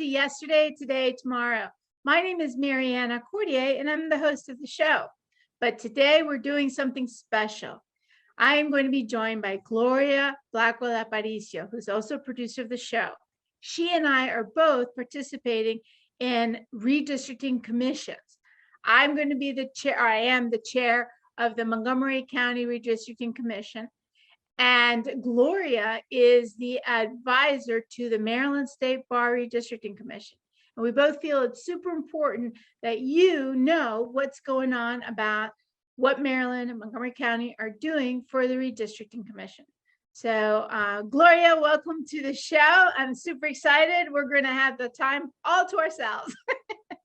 Yesterday, Today, Tomorrow. My name is Mariana Cordier, and I'm the host of the show. But today we're doing something special. I am going to be joined by Gloria Blackwell Aparicio, who's also a producer of the show. She and I are both participating in redistricting commissions. I'm going to be the chair, or I am the chair of the Montgomery County Redistricting Commission. And Gloria is the advisor to the Maryland State Bar Redistricting Commission. And we both feel it's super important that you know what's going on about what Maryland and Montgomery County are doing for the Redistricting Commission. So Gloria, welcome to the show. I'm super excited. We're going to have the time all to ourselves.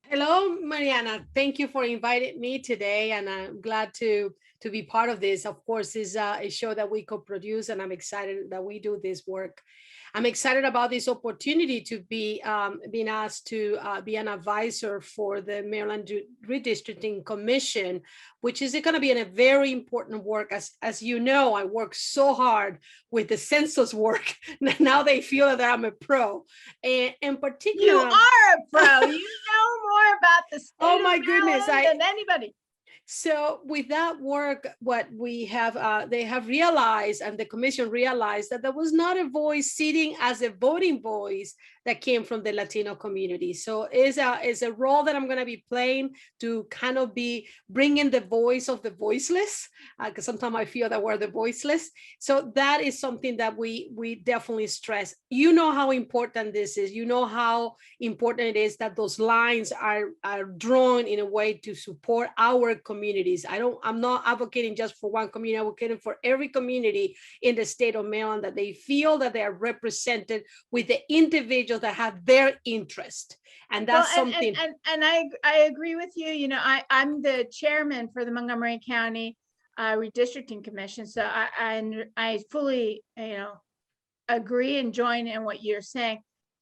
Hello, Mariana. Thank you for inviting me today, and I'm glad to be part of this. Of course, it's a show that we co-produce, and I'm excited that we do this work. I'm excited about this opportunity to be being asked to be an advisor for the Maryland Redistricting Commission, which is going to be a very important work. As you know, I work so hard with the census work. Now they feel that I'm a pro. And in particular, you are a pro. You know more about the state oh my goodness, than anybody. So with that work, what we have, they have realized, and the commission realized, that there was not a voice sitting as a voting voice that came from the Latino community. So is a role that I'm going to be playing to kind of be bringing the voice of the voiceless, because sometimes I feel that we're the voiceless. So that is something that we definitely stress. You know how important this is. You know how important it is that those lines are drawn in a way to support our communities. I'm not advocating just for one community, I'm advocating for every community in the state of Maryland, that they feel that they are represented with the individuals that have their interest. And that's something. And I agree with you. You know, I'm the chairman for the Montgomery County Redistricting Commission. So I fully, agree and join in what you're saying.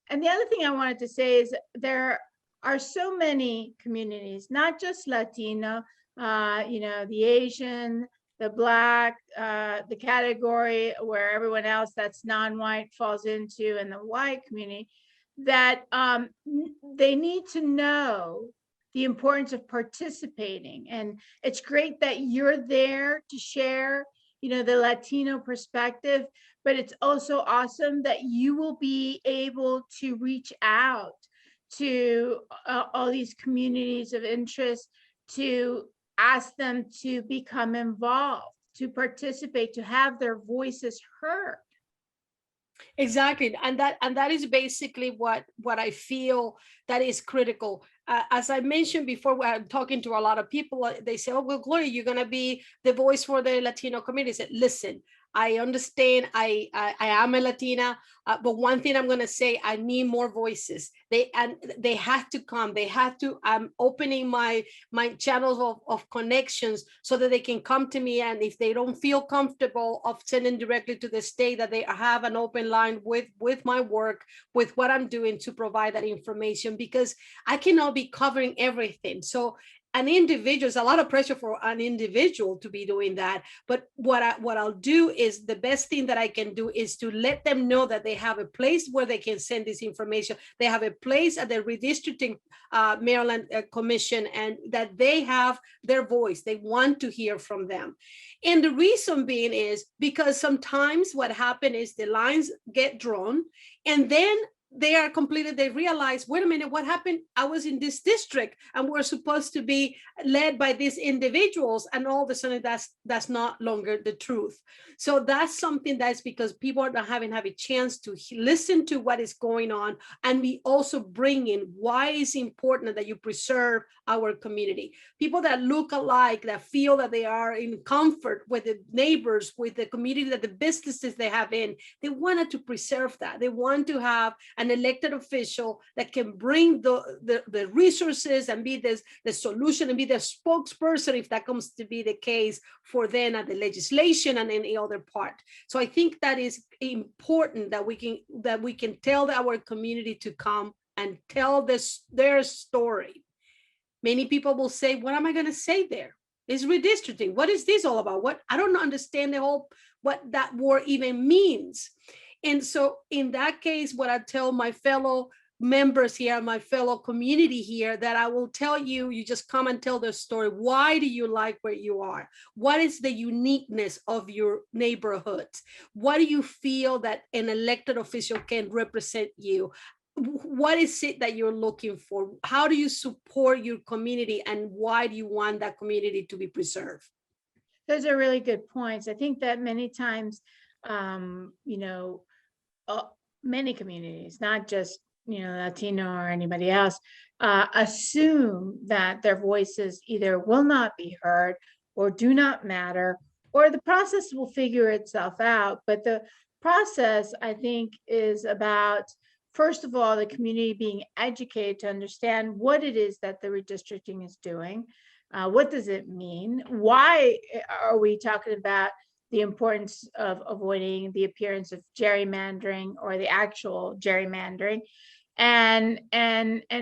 And the other thing I wanted to say is there are so many communities, not just Latino, the Asian, the Black, the category where everyone else that's non-white falls into, and the white community, that they need to know the importance of participating. And it's great that you're there to share, the Latino perspective, but it's also awesome that you will be able to reach out to all these communities of interest, to ask them to become involved, to participate, to have their voices heard. Exactly, and that is basically what I feel that is critical. As I mentioned before, when I'm talking to a lot of people, they say, "Oh, well, Gloria, you're gonna be the voice for the Latino community." I said, "Listen, I understand. I am a Latina, but one thing I'm going to say, I need more voices. They have to come. They have to. I'm opening my channels of connections so that they can come to me. And if they don't feel comfortable of sending directly to the state, that they have an open line with my work, with what I'm doing to provide that information, because I cannot be covering everything. So an individual, is a lot of pressure for an individual to be doing that. But what I'll do is, the best thing that I can do is to let them know that they have a place where they can send this information. They have a place at the Redistricting Maryland Commission, and that they have their voice. They want to hear from them. And the reason being is because sometimes what happens is the lines get drawn, and then they are completed, they realize, wait a minute, what happened? I was in this district and we're supposed to be led by these individuals, and all of a sudden that's not longer the truth. So that's something that's because people are not having a chance to listen to what is going on, and we also bring in why it's important that you preserve our community. People that look alike, that feel that they are in comfort with the neighbors, with the community, that the businesses they have in, they wanted to preserve that. They want to have an elected official that can bring the resources and be the solution and be the spokesperson, if that comes to be the case, for then at the legislation and any other part. So I think that is important, that we can tell our community to come and tell their story. Many people will say, what am I going to say there? It's redistricting. What is this all about? I don't understand what that word even means. And so in that case, what I tell my fellow members here, my fellow community here, that I will tell you, you just come and tell the story. Why do you like where you are? What is the uniqueness of your neighborhoods? What do you feel that an elected official can represent you? What is it that you're looking for? How do you support your community, and why do you want that community to be preserved? Those are really good points. I think that many times, uh, many communities, not just, Latino or anybody else, assume that their voices either will not be heard or do not matter, or the process will figure itself out. But the process, I think, is about, first of all, the community being educated to understand what it is that the redistricting is doing. What does it mean? Why are we talking about the importance of avoiding the appearance of gerrymandering or the actual gerrymandering, and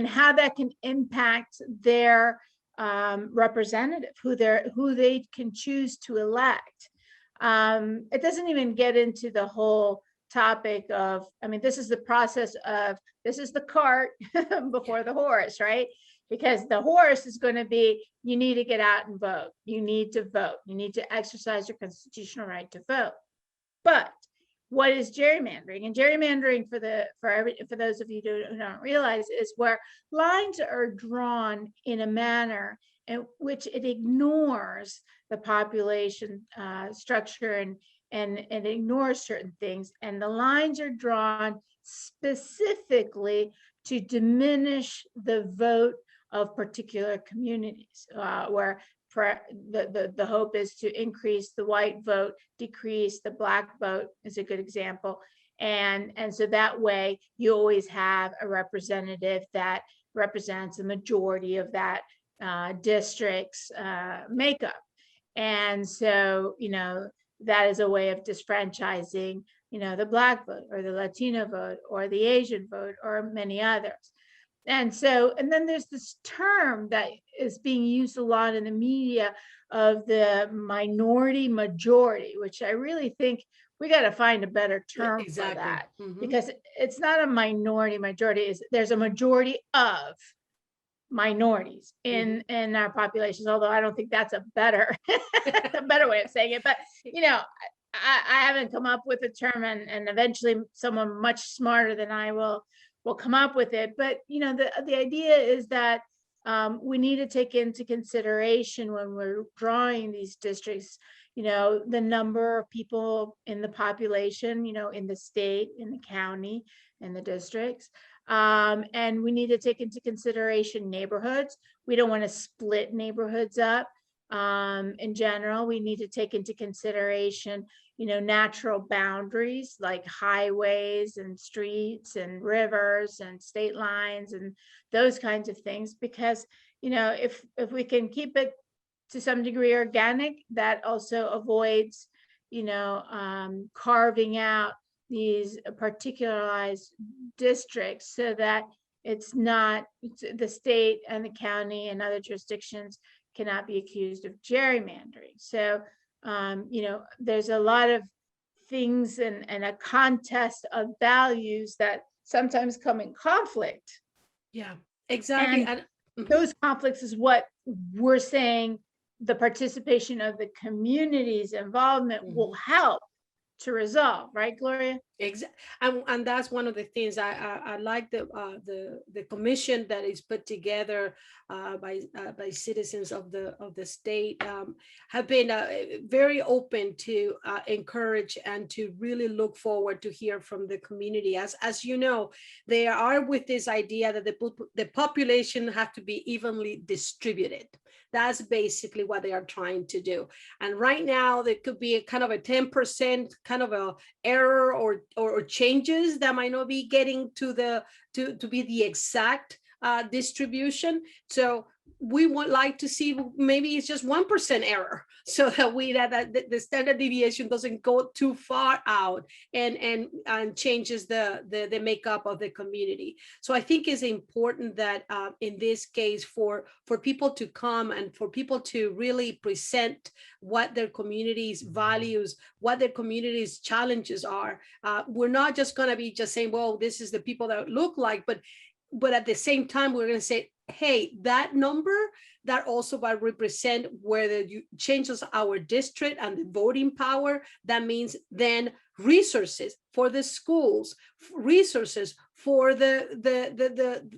how that can impact their representative, who they can choose to elect. It doesn't even get into the whole topic of, I mean, this is the process of, this is the cart before the horse, right? Because the horse is going to be, you need to get out and vote. You need to vote. You need to exercise your constitutional right to vote. But what is gerrymandering? And gerrymandering, for those of you who don't realize, is where lines are drawn in a manner in which it ignores the population structure and it ignores certain things. And the lines are drawn specifically to diminish the vote of particular communities, where the hope is to increase the white vote, decrease the black vote is a good example. And so that way you always have a representative that represents a majority of that district's makeup. And so, that is a way of disfranchising, the black vote or the Latino vote or the Asian vote or many others. And then there's this term that is being used a lot in the media of the minority majority, which I really think we got to find a better term for that, because it's not a minority majority. There's a majority of minorities in our populations, although I don't think that's a better way of saying it. But I haven't come up with a term, and eventually someone much smarter than I will come up with it. But the idea is that we need to take into consideration, when we're drawing these districts, the number of people in the population, in the state, in the county, in the districts. And we need to take into consideration neighborhoods. We don't want to split neighborhoods up. In general, we need to take into consideration, natural boundaries like highways and streets and rivers and state lines and those kinds of things, because, if we can keep it to some degree organic, that also avoids, carving out these particularized districts, so that it's not, the state and the county and other jurisdictions cannot be accused of gerrymandering. So, there's a lot of things and a contest of values that sometimes come in conflict. Yeah, exactly. And those conflicts is what we're saying the participation of the community's involvement will help to resolve, right, Gloria? Exactly, and that's one of the things I like, the commission that is put together by citizens of the state, have been very open to encourage and to really look forward to hear from the community. As you know, they are with this idea that the population have to be evenly distributed. That's basically what they are trying to do. And right now, there could be a kind of a 10% kind of a error or changes that might not be getting to be the exact distribution. So we would like to see, maybe it's just 1% error, so that the standard deviation doesn't go too far out and changes the makeup of the community. So I think it's important that in this case, for people to come and for people to really present what their community's values, what their community's challenges are. We're not just going to be just saying, well, this is the people that look like, but but at the same time, we're going to say, hey, that number, that also will represent whether you changes our district and the voting power. That means then resources for the schools, resources for the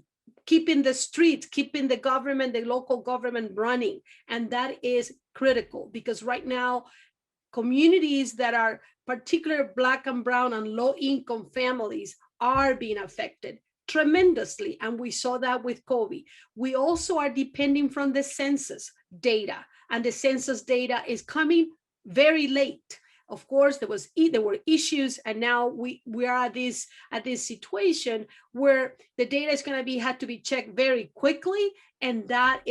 keeping the streets, keeping the government, the local government running. And that is critical, because right now, communities that are particularly Black and brown and low income families are being affected tremendously. And we saw that with COVID. We also are depending from the census data, and the census data is coming very late. Of course, there were issues, and now we are at this situation where the data is going to had to be checked very quickly, and that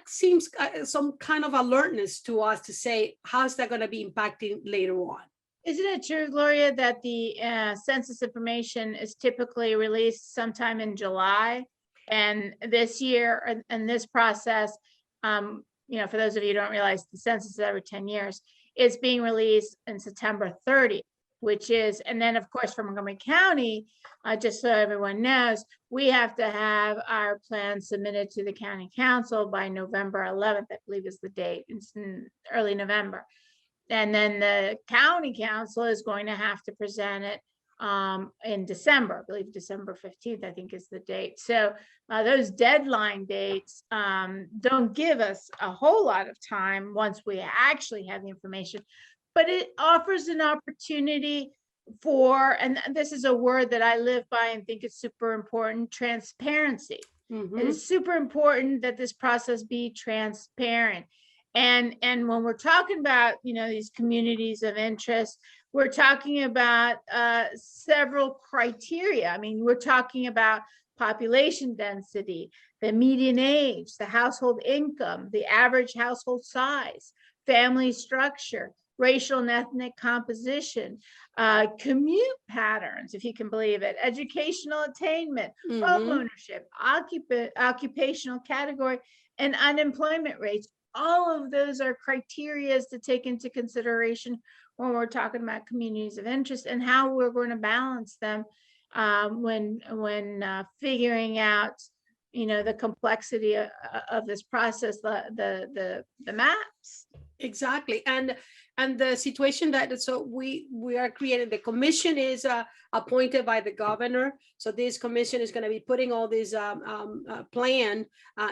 seems some kind of alertness to us to say, how's that going to be impacting later on? Isn't it true, Gloria, that the census information is typically released sometime in July? And this year, and this process, for those of you who don't realize, the census is every 10 years, is being released in September 30th, which is, and then of course for Montgomery County, just so everyone knows, we have to have our plan submitted to the county council by November 11th, I believe is the date. It's in early November. And then the county council is going to have to present it in December. I believe December 15th, I think is the date. So those deadline dates don't give us a whole lot of time once we actually have the information, but it offers an opportunity for, and this is a word that I live by and think it's super important, transparency. Mm-hmm. It is super important that this process be transparent. And when we're talking about, these communities of interest, we're talking about several criteria. I mean, we're talking about population density, the median age, the household income, the average household size, family structure, racial and ethnic composition, commute patterns, if you can believe it, educational attainment, Mm-hmm. home ownership, occupational category, and unemployment rates. All of those are criteria to take into consideration when we're talking about communities of interest and how we're going to balance them when figuring out, the complexity of this process, the maps. Exactly. And the situation that, so we are creating, the commission is appointed by the governor. So this commission is going to be putting all this plan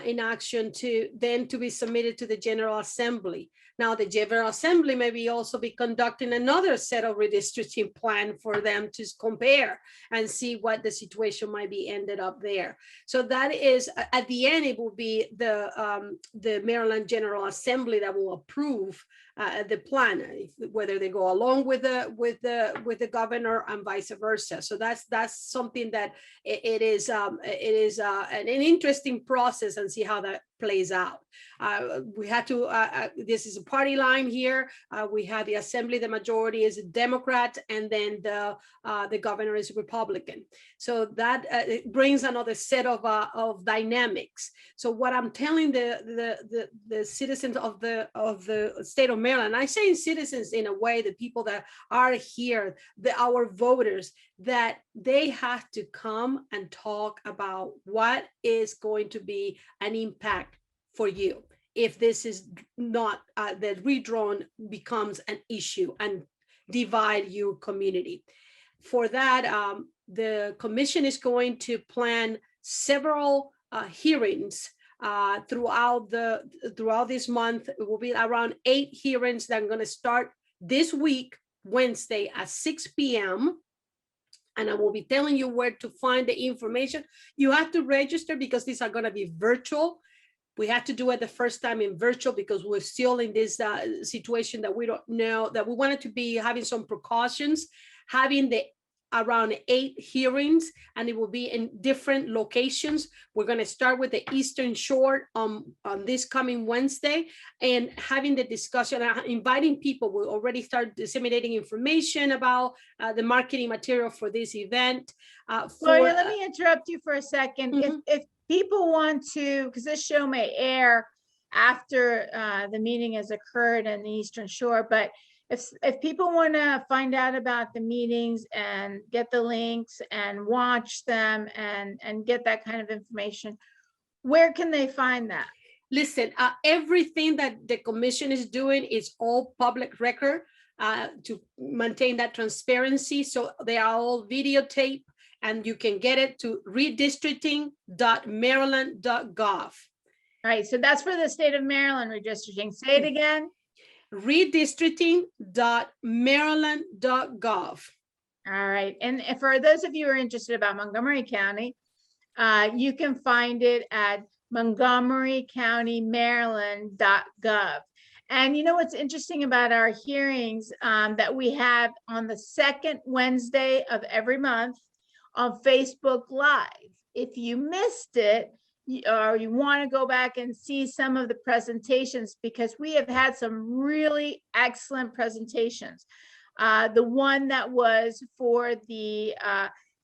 in action to be submitted to the General Assembly. Now, the General Assembly may also be conducting another set of redistricting plan for them to compare and see what the situation might be ended up there. So that is, at the end, it will be the Maryland General Assembly that will approve the plan, whether they go along with the governor and vice versa. So that's something that it is an interesting process, and see how that plays out. We had to, this is a party line here. We have the assembly, the majority is a Democrat, and then the governor is a Republican. So that it brings another set of dynamics. So what I'm telling the citizens of the state of Maryland, I say citizens in a way, the people that are here, our voters, that they have to come and talk about what is going to be an impact for you if this is not the redrawn becomes an issue and divide your community. For that, the commission is going to plan several hearings throughout this month. It will be around 8 hearings that are going to start this week, Wednesday at 6 p.m. And I will be telling you where to find the information. You have to register because these are going to be virtual. We had to do it the first time in virtual because we're still in this situation that we don't know, that we wanted to be having some precautions, having around 8 hearings, and it will be in different locations. We're going to start with the Eastern Shore on this coming Wednesday, and having the discussion, inviting people. We'll already start disseminating information about the marketing material for this event. Gloria, let me interrupt you for a second. Mm-hmm. If people want to, because this show may air after the meeting has occurred in the Eastern Shore, but if people want to find out about the meetings and get the links and watch them and get that kind of information, where can they find that? Listen, everything that the commission is doing is all public record to maintain that transparency. So they are all videotape, and you can get it to redistricting.maryland.gov. All right, so that's for the state of Maryland redistricting. Say it again. Redistricting.maryland.gov. All right, and for those of you who are interested about Montgomery County, you can find it at montgomerycountymaryland.gov. And you know what's interesting about our hearings that we have on the second Wednesday of every month on Facebook Live. If you missed it, or you want to go back and see some of the presentations, because we have had some really excellent presentations. The one that was for the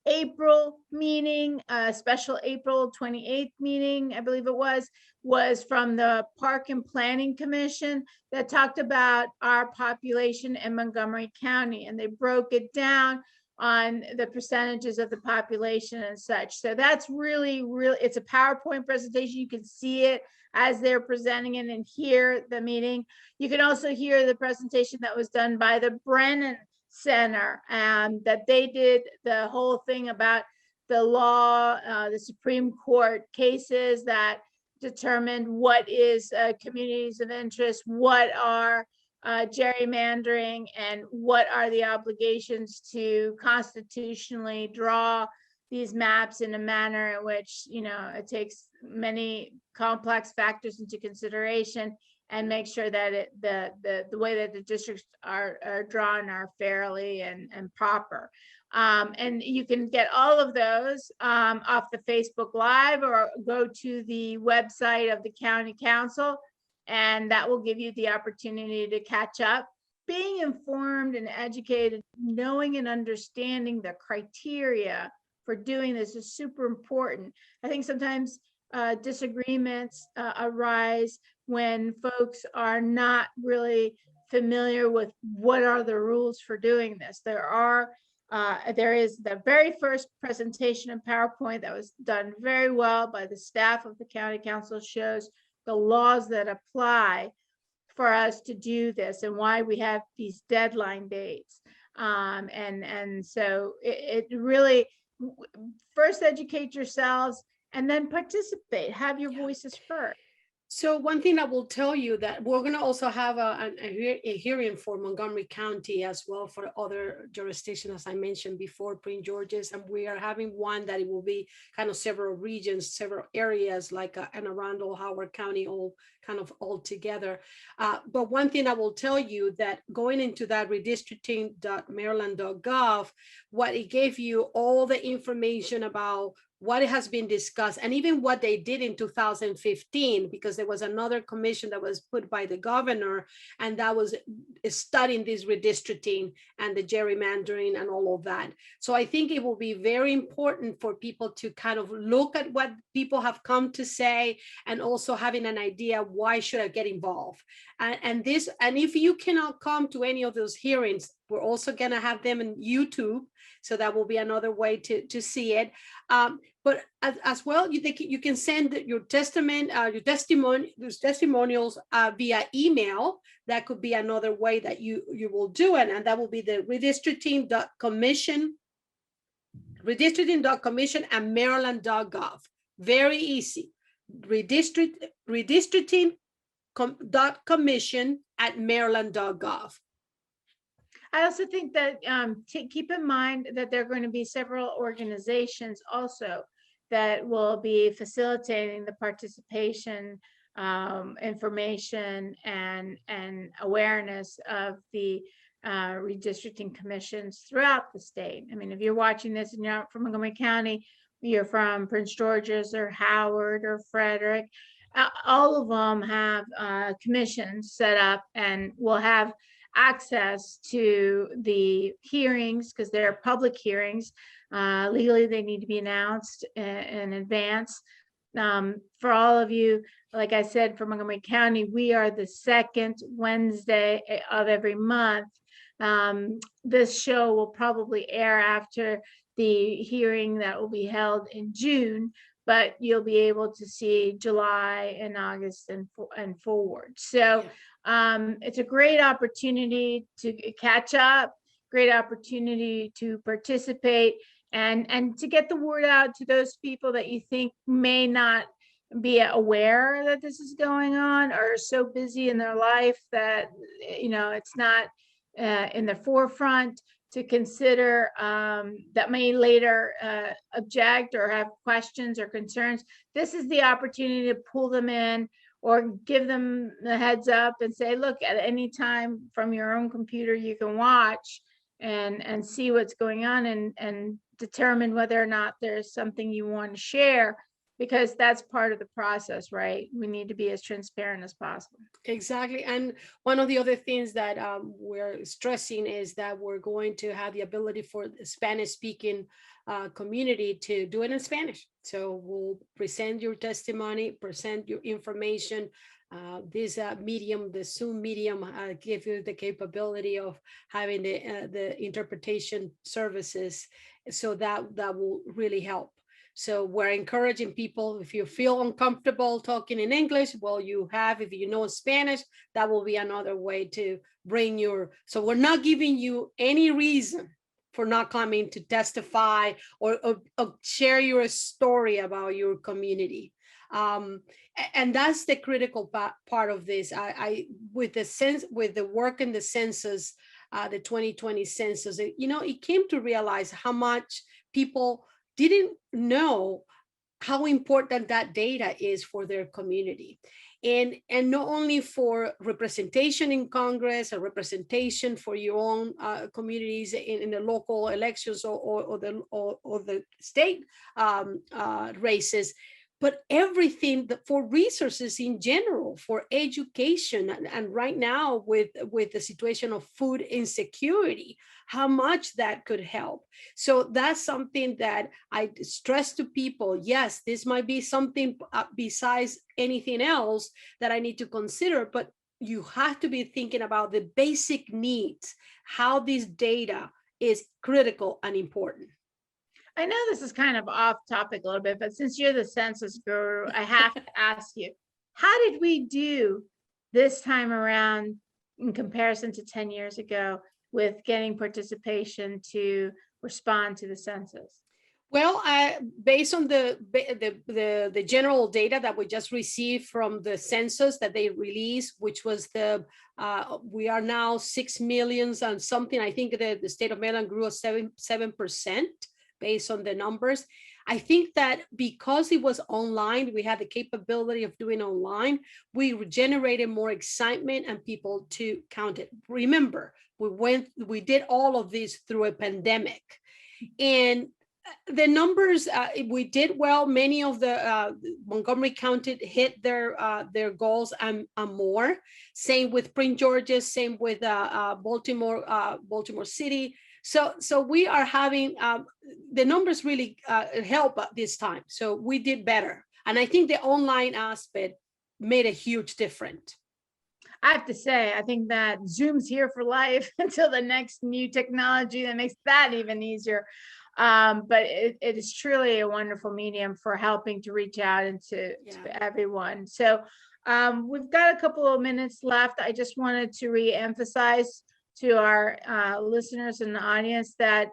April meeting, special April 28th meeting, I believe it was from the Park and Planning Commission that talked about our population in Montgomery County, and they broke it down on the percentages of the population and such. So that's really, it's a PowerPoint presentation. You can see it as they're presenting it and hear the meeting. You can also hear the presentation that was done by the Brennan Center, that they did the whole thing about the law, the Supreme Court cases that determined what is communities of interest, what are gerrymandering, and what are the obligations to constitutionally draw these maps in a manner in which, you know, it takes many complex factors into consideration and make sure that the way that the districts are drawn are fairly and proper. And you can get all of those off the Facebook Live, or go to the website of the county council, and that will give you the opportunity to catch up. Being informed and educated, knowing and understanding the criteria for doing this is super important. I think sometimes disagreements arise when folks are not really familiar with what are the rules for doing this. There is the very first presentation in PowerPoint that was done very well by the staff of the county council, shows the laws that apply for us to do this and why we have these deadline dates. And so it really, first educate yourselves and then participate, have your voices first. So one thing I will tell you, that we're going to also have a hearing for Montgomery County as well, for other jurisdictions, as I mentioned before, Prince George's, and we are having one that it will be kind of several regions, several areas like Anne Arundel, Howard County, all kind of all together. But one thing I will tell you, that going into that redistricting.maryland.gov, what it gave you all the information about what has been discussed, and even what they did in 2015, because there was another commission that was put by the governor, and that was studying this redistricting and the gerrymandering and all of that. So I think it will be very important for people to kind of look at what people have come to say, and also having an idea, why should I get involved? And if you cannot come to any of those hearings, we're also going to have them on YouTube. So that will be another way to see it. But as well, you can send your testimonials via email. That could be another way that you will do it. And that will be the redistricting.commission@maryland.gov. Very easy. Redistricting.commission@maryland.gov. I also think that keep in mind that there are going to be several organizations also that will be facilitating the participation, information, and awareness of the redistricting commissions throughout the state. I mean, if you're watching this and you're not from Montgomery County, you're from Prince George's or Howard or Frederick, all of them have commissions set up and will have access to the hearings, because they're public hearings. Legally, they need to be announced in advance. For all of you, like I said, for Montgomery County, we are the second Wednesday of every month This show will probably air after the hearing that will be held in June, but you'll be able to see July and August and forward. So it's a great opportunity to catch up, great opportunity to participate, and to get the word out to those people that you think may not be aware that this is going on, or are so busy in their life that it's not in the forefront to consider, that may later object or have questions or concerns. This is the opportunity to pull them in or give them the heads up and say, look, at any time from your own computer, you can watch and see what's going on, and determine whether or not there's something you want to share, because that's part of the process, right? We need to be as transparent as possible. Exactly. And one of the other things that we're stressing is that we're going to have the ability for the Spanish speaking community to do it in Spanish. So we'll present your testimony, present your information. This medium, the Zoom medium, give you the capability of having the interpretation services. So that will really help. So we're encouraging people, if you feel uncomfortable talking in English, well, if you know Spanish, that will be another way to bring so we're not giving you any reason for not coming to testify or share your story about your community. And that's the critical part of this. With the work in the census, the 2020 census, it came to realize how much people didn't know how important that data is for their community. And not only for representation in Congress, or representation for your own communities in the local elections or the state races, but everything for resources in general, for education, and right now with the situation of food insecurity, how much that could help. So that's something that I stress to people. Yes, this might be something besides anything else that I need to consider, but you have to be thinking about the basic needs, how this data is critical and important. I know this is kind of off topic a little bit, but since you're the census guru, I have to ask you, how did we do this time around in comparison to 10 years ago with getting participation to respond to the census? Well, based on the general data that we just received from the census that they released, which was we are now 6 million and something. I think the state of Maryland grew 7% based on the numbers. I think that because it was online, we had the capability of doing online, we generated more excitement and people to count it. Remember, we did all of this through a pandemic, and the numbers, we did well. Many of the Montgomery County hit their goals and more. Same with Prince George's, same with Baltimore City. So we are having the numbers really help this time. So we did better. And I think the online aspect made a huge difference. I have to say, I think that Zoom's here for life until the next new technology that makes that even easier. But it is truly a wonderful medium for helping to reach out and to everyone. So we've got a couple of minutes left. I just wanted to re-emphasize to our listeners in the audience that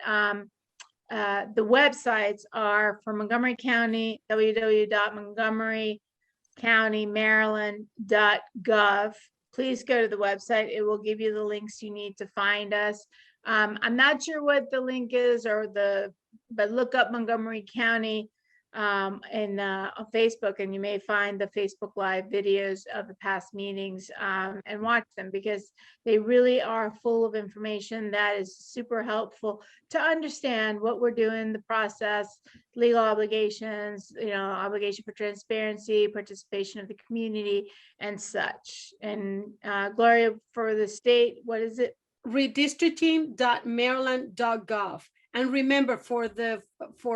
the websites are for Montgomery County, www.montgomerycountymaryland.gov. Please go to the website. It will give you the links you need to find us. I'm not sure what the link is but look up Montgomery County on Facebook, and you may find the Facebook Live videos of the past meetings and watch them, because they really are full of information that is super helpful to understand what we're doing, the process, legal obligations, obligation for transparency, participation of the community, and such. And Gloria, for the state, what is it? Redistricting.maryland.gov. And remember, for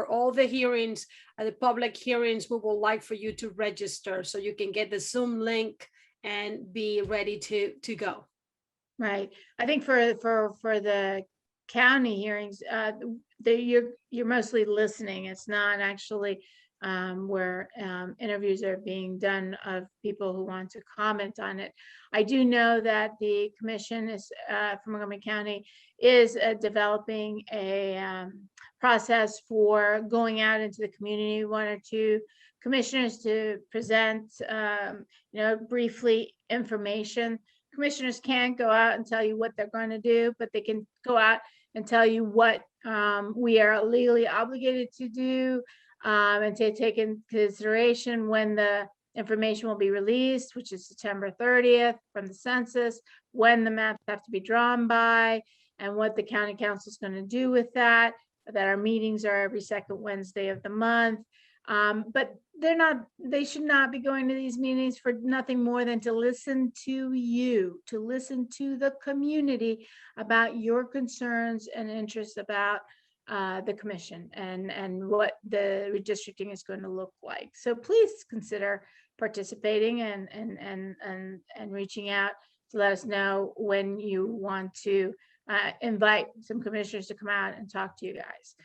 all the hearings, the public hearings, we would like for you to register so you can get the Zoom link and be ready to go. Right. I think for the county hearings, you're mostly listening. It's not actually where interviews are being done of people who want to comment on it. I do know that the commission is from Montgomery County is developing a process for going out into the community, 1 or 2 commissioners to present, briefly information. Commissioners can't go out and tell you what they're going to do, but they can go out and tell you what we are legally obligated to do, and to take into consideration when the information will be released, which is September 30th from the census, when the maps have to be drawn by, and what the county council is going to do with that our meetings are every second Wednesday of the month. But they should not be going to these meetings for nothing more than to listen to you, to listen to the community about your concerns and interests about the commission and what the redistricting is going to look like. So please consider participating and reaching out to let us know when you want to invite some commissioners to come out and talk to you guys.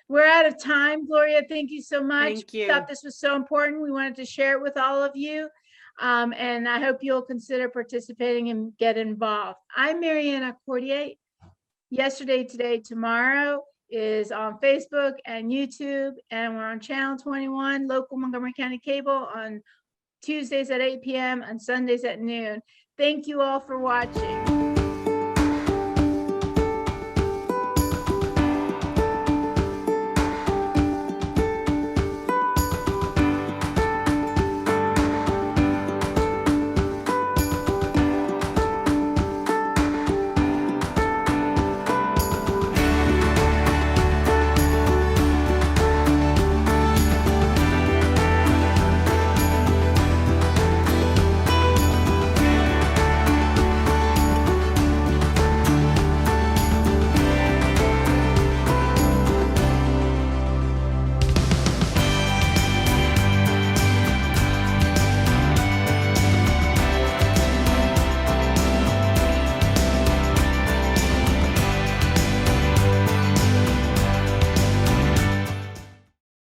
We're out of time. Gloria, thank you so much. Thank you. We thought this was so important. We wanted to share it with all of you. And I hope you'll consider participating and get involved. I'm Mariana Cordier. Yesterday, Today, Tomorrow is on Facebook and YouTube, and we're on Channel 21, local Montgomery County cable, on Tuesdays at 8 p.m. and Sundays at noon. Thank you all for watching.